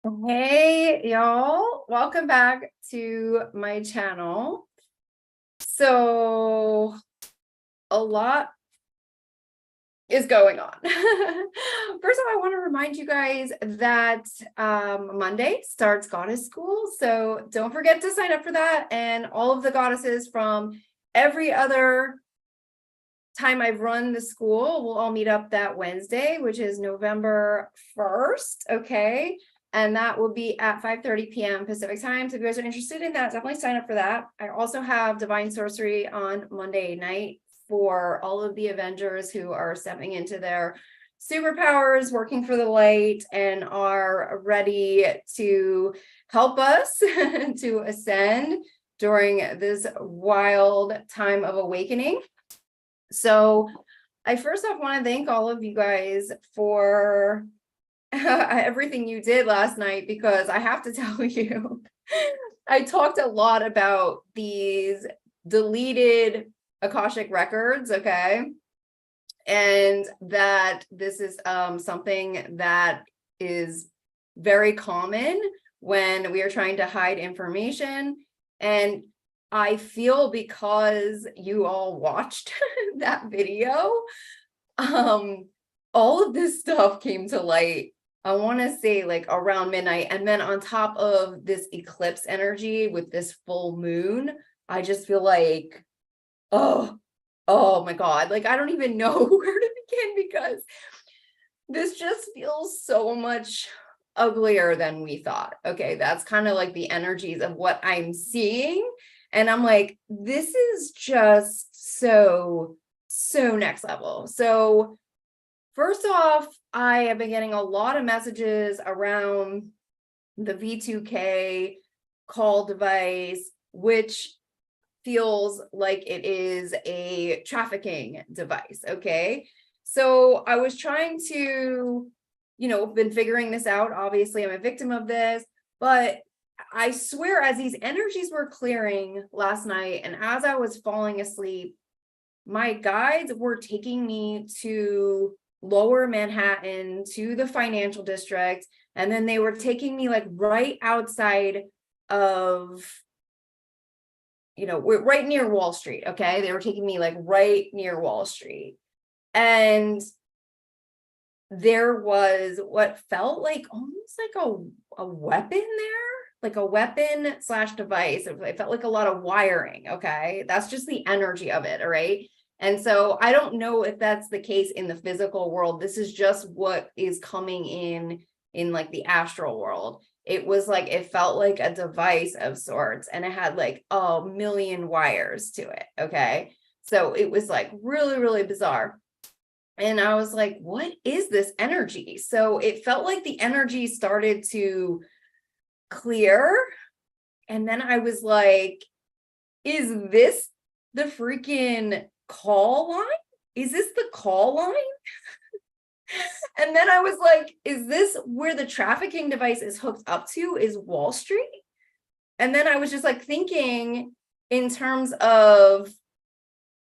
Hey y'all, welcome back to my channel. So a lot is going on. First of all, I want to remind you guys that Monday starts Goddess School. So don't forget to sign up for that. And all of the goddesses from every other time I've run the school, we'll all meet up that Wednesday, which is November 1st. Okay. And that will be at 5:30 p.m. Pacific time. So if you guys are interested in that, definitely sign up for that. I also have Divine Sorcery on Monday night for all of the Avengers who are stepping into their superpowers, working for the light, and are ready to help us to ascend during this wild time of awakening. So I first off want to thank all of you guys for everything you did last night, because I have to tell you, I talked a lot about these deleted Akashic records, okay? And that this is something that is very common when we are trying to hide information. And I feel because you all watched that video, all of this stuff came to light, I want to say like around midnight. And then on top of this eclipse energy with this full moon, I just feel like, oh my God, like I don't even know where to begin, because this just feels so much uglier than we thought. Okay, that's kind of like the energies of what I'm seeing. And I'm like, this is just so next level. So first off, I have been getting a lot of messages around the V2K call device, which feels like it is a trafficking device, okay? So I was trying to, been figuring this out. Obviously, I'm a victim of this, but I swear, as these energies were clearing last night and as I was falling asleep, my guides were taking me to Lower Manhattan, to the financial district, and then they were taking me like right outside of, we're right near Wall Street, okay? They were taking me like right near Wall Street. And there was what felt like almost like a weapon there, like a weapon / device. It felt like a lot of wiring, okay? That's just the energy of it, all right? And so I don't know if that's the case in the physical world. This is just what is coming in like the astral world. It was like, it felt like a device of sorts, and it had like a million wires to it, okay? So it was like really, really bizarre. And I was like, what is this energy? So it felt like the energy started to clear. And then I was like, is this the freaking call line? Is this the call line? And then I was like, is this where the trafficking device is hooked up to, is Wall Street? And then I was just like thinking in terms of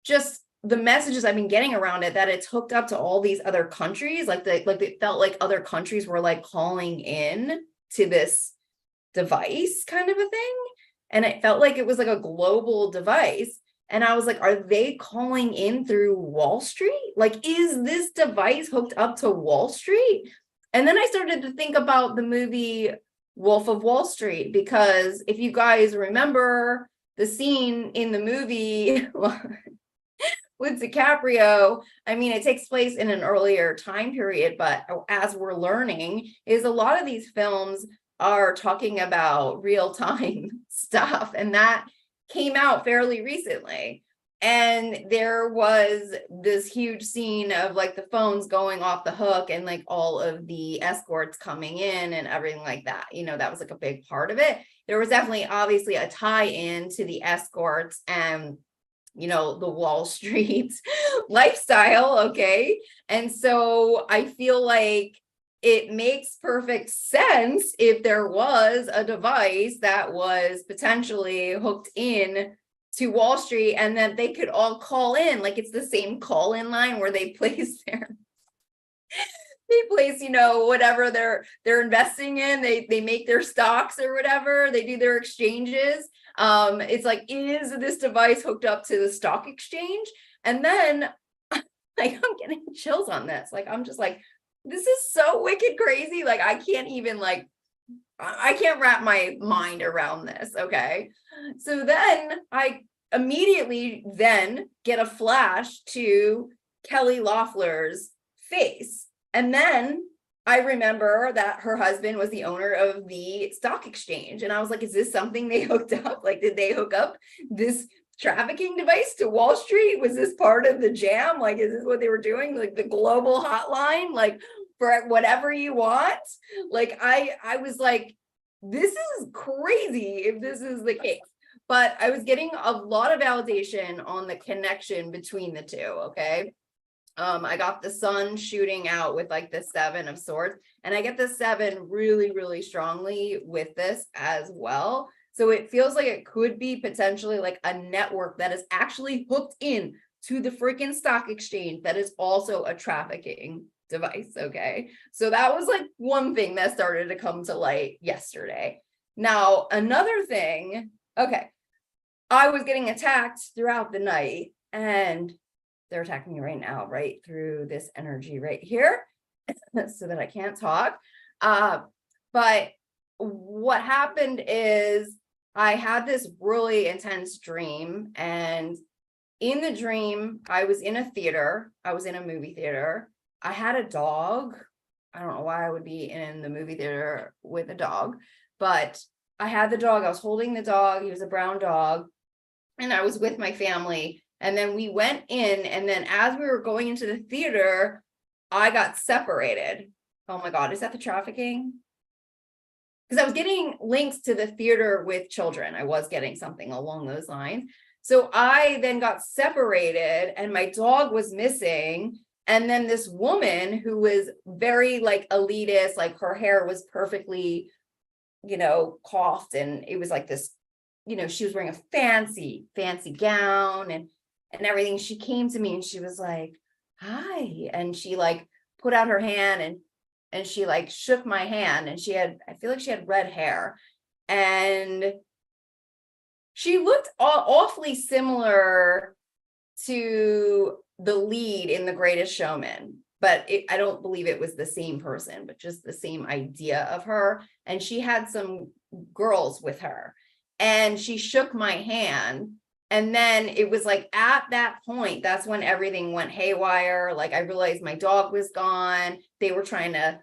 just the messages I've been getting around it, that it's hooked up to all these other countries. Like it felt like other countries were like calling in to this device kind of a thing. And it felt like it was like a global device. And I was like, are they calling in through Wall Street? Like, is this device hooked up to Wall Street? And then I started to think about the movie Wolf of Wall Street, because if you guys remember the scene in the movie with DiCaprio, I mean, it takes place in an earlier time period, but as we're learning, is a lot of these films are talking about real-time stuff, and that came out fairly recently. And there was this huge scene of like the phones going off the hook and like all of the escorts coming in and everything like that. That was like a big part of it. There was definitely obviously a tie-in to the escorts and the Wall Street lifestyle, okay? And so I feel like it makes perfect sense if there was a device that was potentially hooked in to Wall Street, and that they could all call in, like it's the same call-in line where they place they place, whatever they're investing in, they make their stocks or whatever, they do their exchanges. It's like, is this device hooked up to the stock exchange? And then like, I'm getting chills on this. Like, I'm just like, this is so wicked crazy. Like, I can't even I can't wrap my mind around this. Okay. So then I immediately then get a flash to Kelly Loeffler's face. And then I remember that her husband was the owner of the stock exchange. And I was like, is this something they hooked up? Like, did they hook up this trafficking device to Wall Street? Was this part of the jam? Like, is this what they were doing? Like the global hotline, like for whatever you want? Like, I was like, this is crazy if this is the case. But I was getting a lot of validation on the connection between the two. Okay. I got the sun shooting out with like the 7 of swords, and I get the 7 really, really strongly with this as well. So it feels like it could be potentially like a network that is actually hooked in to the freaking stock exchange that is also a trafficking device. Okay. So that was like one thing that started to come to light yesterday. Now, another thing, okay, I was getting attacked throughout the night, and they're attacking me right now, right through this energy right here, so that I can't talk. But what happened is I had this really intense dream, and in the dream, I was in a theater. I was in a movie theater. I had a dog. I don't know why I would be in the movie theater with a dog, but I had the dog. I was holding the dog. He was a brown dog, and I was with my family. And then we went in, and then as we were going into the theater, I got separated. Oh my God, is that the trafficking? Because I was getting links to the theater with children. I was getting something along those lines. So I then got separated, and my dog was missing. And then this woman who was very like elitist, like her hair was perfectly, coiffed, and it was like this, she was wearing a fancy gown and everything. She came to me and she was like, hi. And she like put out her hand and she like shook my hand, and I feel like she had red hair, and she looked awfully similar to the lead in The Greatest Showman, but I don't believe it was the same person, but just the same idea of her. And she had some girls with her, and she shook my hand. And then it was like at that point, that's when everything went haywire. Like, I realized my dog was gone. They were trying to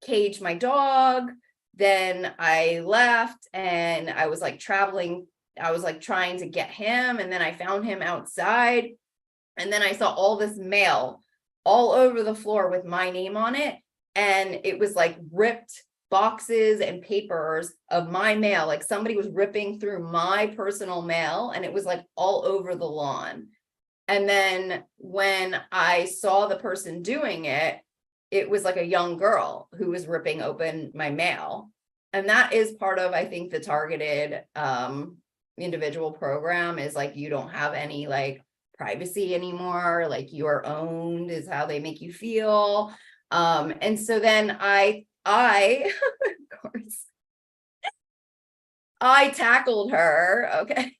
cage my dog. Then I left, and I was like traveling. I was like trying to get him, and then I found him outside. And then I saw all this mail all over the floor with my name on it. And it was like ripped boxes and papers of my mail. Like somebody was ripping through my personal mail, and it was like all over the lawn. And then when I saw the person doing it, it was like a young girl who was ripping open my mail. And that is part of, I think, the targeted individual program, is like, you don't have any like privacy anymore. Like, you are owned is how they make you feel. And so then I of course, I tackled her. Okay.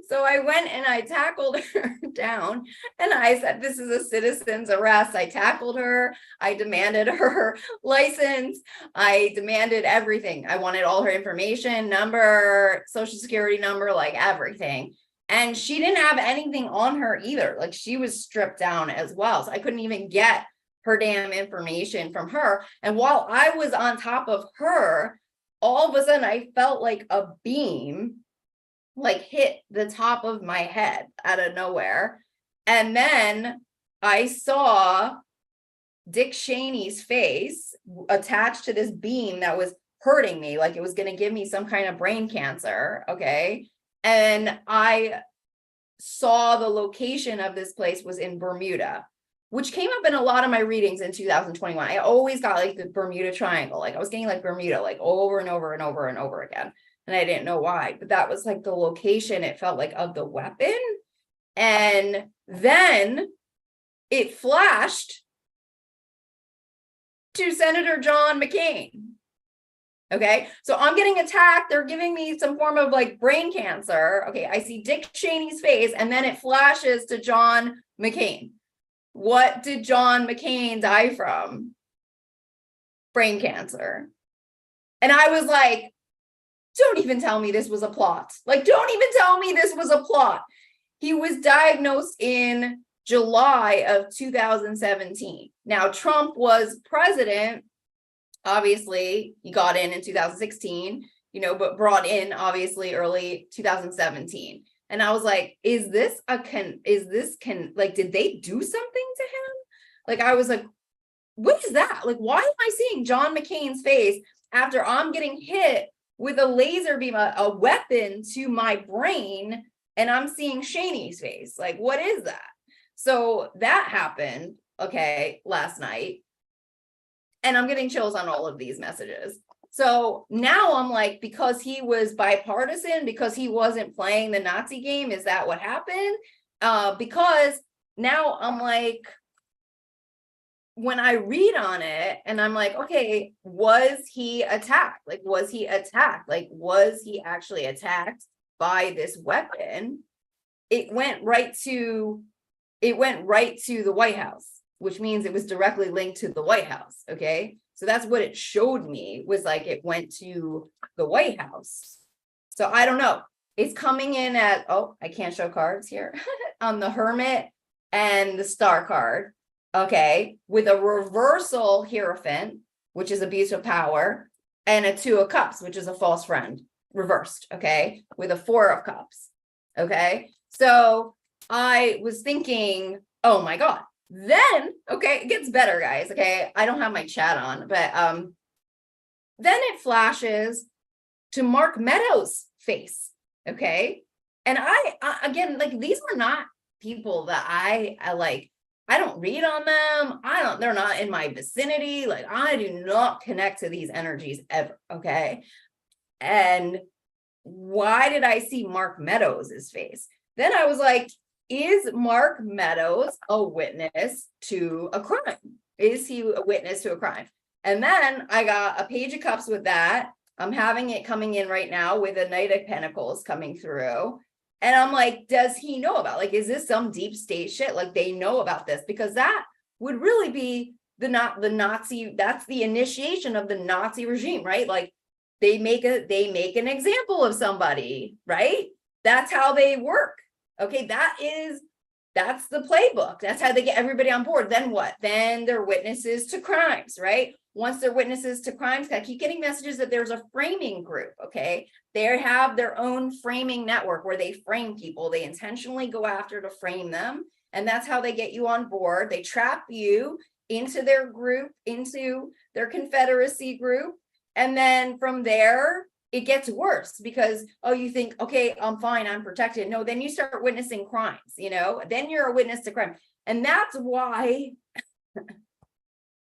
So I went and I tackled her down, and I said, this is a citizen's arrest. I tackled her. I demanded her license. I demanded everything. I wanted all her information, number, social security number, like everything. And she didn't have anything on her either. Like, she was stripped down as well. So I couldn't even get her damn information from her. And while I was on top of her, all of a sudden I felt like a beam like hit the top of my head out of nowhere. And then I saw Dick Cheney's face attached to this beam that was hurting me, like it was going to give me some kind of brain cancer. Okay. And I saw the location of this place was in Bermuda, which came up in a lot of my readings in 2021. I always got like the Bermuda Triangle. Like, I was getting like Bermuda like over and over and over and over again. And I didn't know why, but that was like the location, it felt like, of the weapon. And then it flashed to Senator John McCain. Okay, so I'm getting attacked. They're giving me some form of like brain cancer. Okay, I see Dick Cheney's face, and then it flashes to John McCain. What did John McCain die from? Brain cancer. And I was like, don't even tell me this was a plot. Like, don't even tell me this was a plot. He was diagnosed in July of 2017. Now, Trump was president. Obviously, he got in 2016, but brought in obviously early 2017. And I was like, did they do something to him? Like, I was like, what is that? Like, why am I seeing John McCain's face after I'm getting hit with a laser beam, a weapon to my brain, and I'm seeing Cheney's face? Like, what is that? So that happened, okay, last night. And I'm getting chills on all of these messages. So now I'm like, because he was bipartisan, because he wasn't playing the Nazi game, is that what happened? Because now I'm like, when I read on it and I'm like, okay, was he attacked? Like, was he attacked? Like, was he actually attacked by this weapon? It went right to the White House, which means it was directly linked to the White House. Okay. So that's what it showed me, was like, it went to the White House. So I don't know. It's coming in at, I can't show cards here on the Hermit and the Star card. Okay. With a reversal Hierophant, which is abuse of power, and a 2 of Cups, which is a false friend, reversed. Okay. With a 4 of Cups. Okay. So I was thinking, oh my God. Then, okay, it gets better, guys. Okay. I don't have my chat on, but then it flashes to Mark Meadows' face. Okay. And I again, like, these are not people that I like. I don't read on them. They're not in my vicinity. Like, I do not connect to these energies ever. Okay. And why did I see Mark Meadows' face? Then I was like, is Mark Meadows a witness to a crime? Is he a witness to a crime? And then I got a Page of Cups with that. I'm having it coming in right now with a Knight of Pentacles coming through. And I'm like, does he know about, like, is this some deep state shit? Like, they know about this, because that would really be the Nazi, that's the initiation of the Nazi regime, right? Like, they make an example of somebody, right? That's how they work. Okay, that's the playbook. That's how they get everybody on board. Then what? Then they're witnesses to crimes, right? Once they're witnesses to crimes, I keep getting messages that there's a framing group, okay? They have their own framing network where they frame people. They intentionally go after to frame them. And that's how they get you on board. They trap you into their group, into their Confederacy group. And then from there, it gets worse, because, you think, okay, I'm fine, I'm protected. No, then you start witnessing crimes, then you're a witness to crime. And that's why they're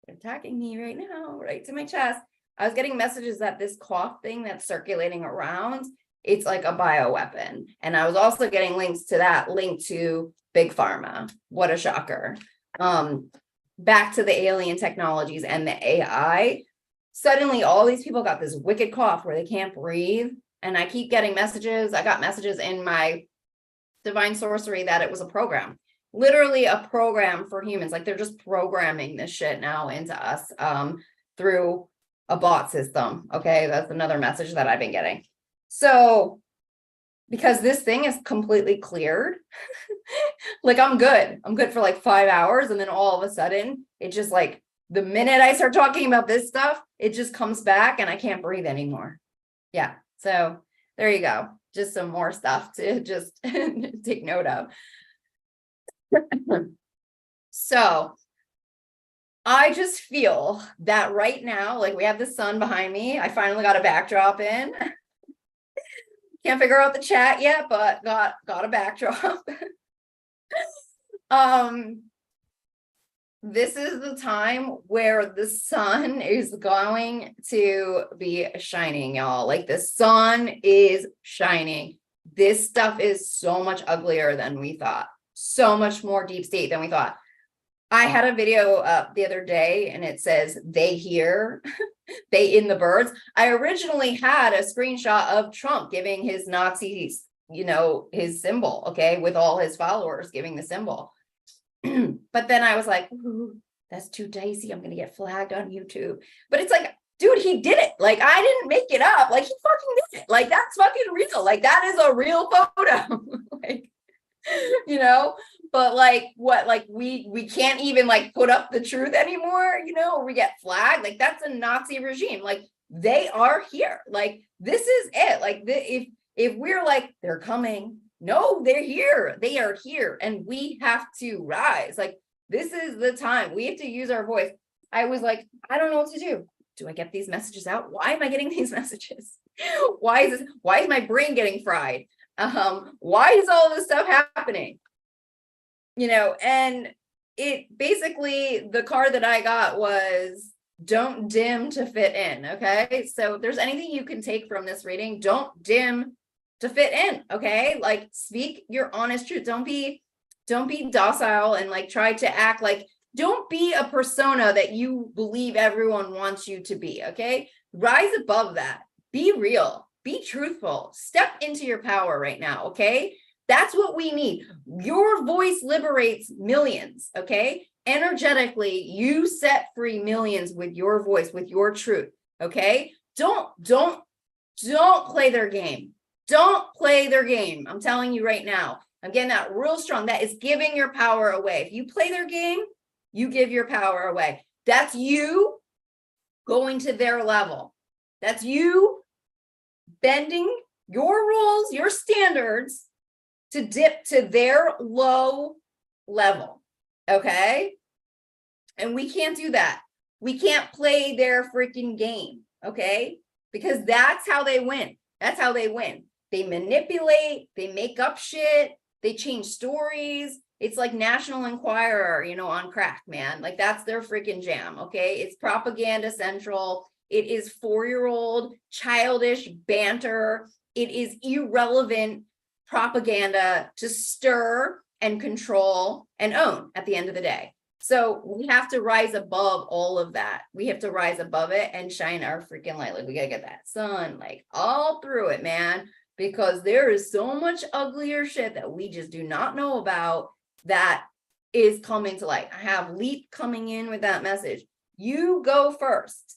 attacking me right now, right to my chest. I was getting messages that this cough thing that's circulating around, it's like a bioweapon. And I was also getting links to that, linked to Big Pharma. What a shocker. Back to the alien technologies and the AI. Suddenly all these people got this wicked cough where they can't breathe. And I keep getting messages. I got messages in my Divine Sorcery that it was a program, literally a program for humans. Like, they're just programming this shit now into us through a bot system. Okay. That's another message that I've been getting. So, because this thing is completely cleared, like, I'm good for like 5 hours. And then all of a sudden it just, like, the minute I start talking about this stuff, it just comes back and I can't breathe anymore. Yeah. So there you go. Just some more stuff to just take note of. So I just feel that right now, like, we have the sun behind me. I finally got a backdrop in. Can't figure out the chat yet, but got a backdrop. This is the time where the sun is going to be shining, y'all. Like, the sun is shining. This stuff is so much uglier than we thought. So much more deep state than we thought. I had a video up the other day and it says they hear, they in the birds. I originally had a screenshot of Trump giving his Nazis, his symbol, okay, with all his followers giving the symbol. But then I was like, ooh, that's too dicey. I'm going to get flagged on YouTube. But it's like, dude, he did it. Like, I didn't make it up. Like, he fucking did it. Like, that's fucking real. Like, that is a real photo. Like, but like, what, like, we can't even like put up the truth anymore, or we get flagged. Like, that's a Nazi regime. Like, they are here. Like, this is it. Like, if we're like, they're coming, no, they're here. They are here. And we have to rise. Like, this is the time. We have to use our voice. I was like, I don't know what to do. Do I get these messages out? Why am I getting these messages? Why is my brain getting fried? Why is all this stuff happening? And it basically, the card that I got was don't dim to fit in. Okay. So if there's anything you can take from this reading, don't dim to fit in. Okay. Like, speak your honest truth. Don't be docile and like try to act like, don't be a persona that you believe everyone wants you to be. Okay. Rise above that. Be real. Be truthful. Step into your power right now. Okay. That's what we need. Your voice liberates millions. Okay. Energetically, you set free millions with your voice, with your truth. Okay. Don't play their game. Don't play their game. I'm telling you right now. I'm getting that real strong. That is giving your power away. If you play their game, you give your power away. That's you going to their level. That's you bending your rules, your standards to dip to their low level. Okay. And we can't do that. We can't play their freaking game. Okay. Because that's how they win. That's how they win. They manipulate, they make up shit, they change stories. It's like National Enquirer, on crack, man. Like, that's their freaking jam. Okay. It's propaganda central. It is 4-year-old childish banter. It is irrelevant propaganda to stir and control and own at the end of the day. So we have to rise above all of that. We have to rise above it and shine our freaking light. Like, we got to get that sun like all through it, man, because there is so much uglier shit that we just do not know about that is coming to light. I have Leap coming in with that message. You go first.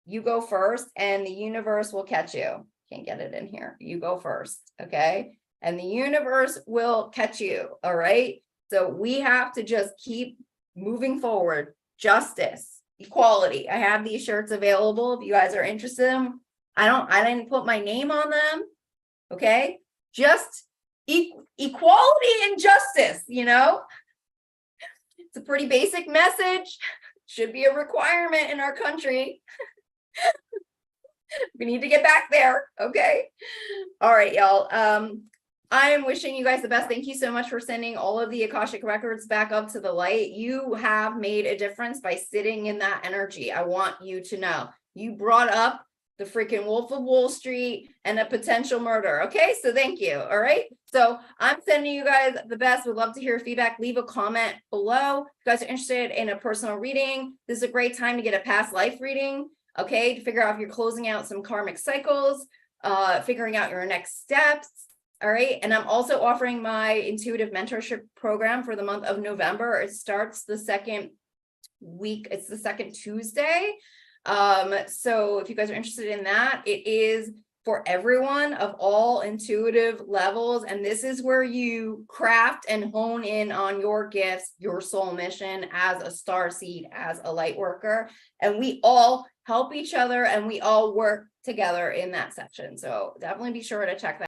You go first and the universe will catch you. Can't get it in here. You go first. Okay. And the universe will catch you. All right. So we have to just keep moving forward. Justice, equality. I have these shirts available if you guys are interested in them. I didn't put my name on them. Okay. Just equality and justice, It's a pretty basic message. Should be a requirement in our country. We need to get back there. Okay. All right, y'all. I am wishing you guys the best. Thank you so much for sending all of the Akashic records back up to the light. You have made a difference by sitting in that energy. I want you to know. You brought up the freaking Wolf of Wall Street and a potential murder. Okay, so thank you. All right. So I'm sending you guys the best. Would love to hear feedback. Leave a comment below. If you guys are interested in a personal reading, this is a great time to get a past life reading. Okay, to figure out if you're closing out some karmic cycles, figuring out your next steps. All right. And I'm also offering my intuitive mentorship program for the month of November. It starts the second week. It's the second Tuesday. So if you guys are interested in that, it is for everyone of all intuitive levels. And this is where you craft and hone in on your gifts, your soul mission as a star seed, as a light worker. And we all help each other and we all work together in that section. So definitely be sure to check that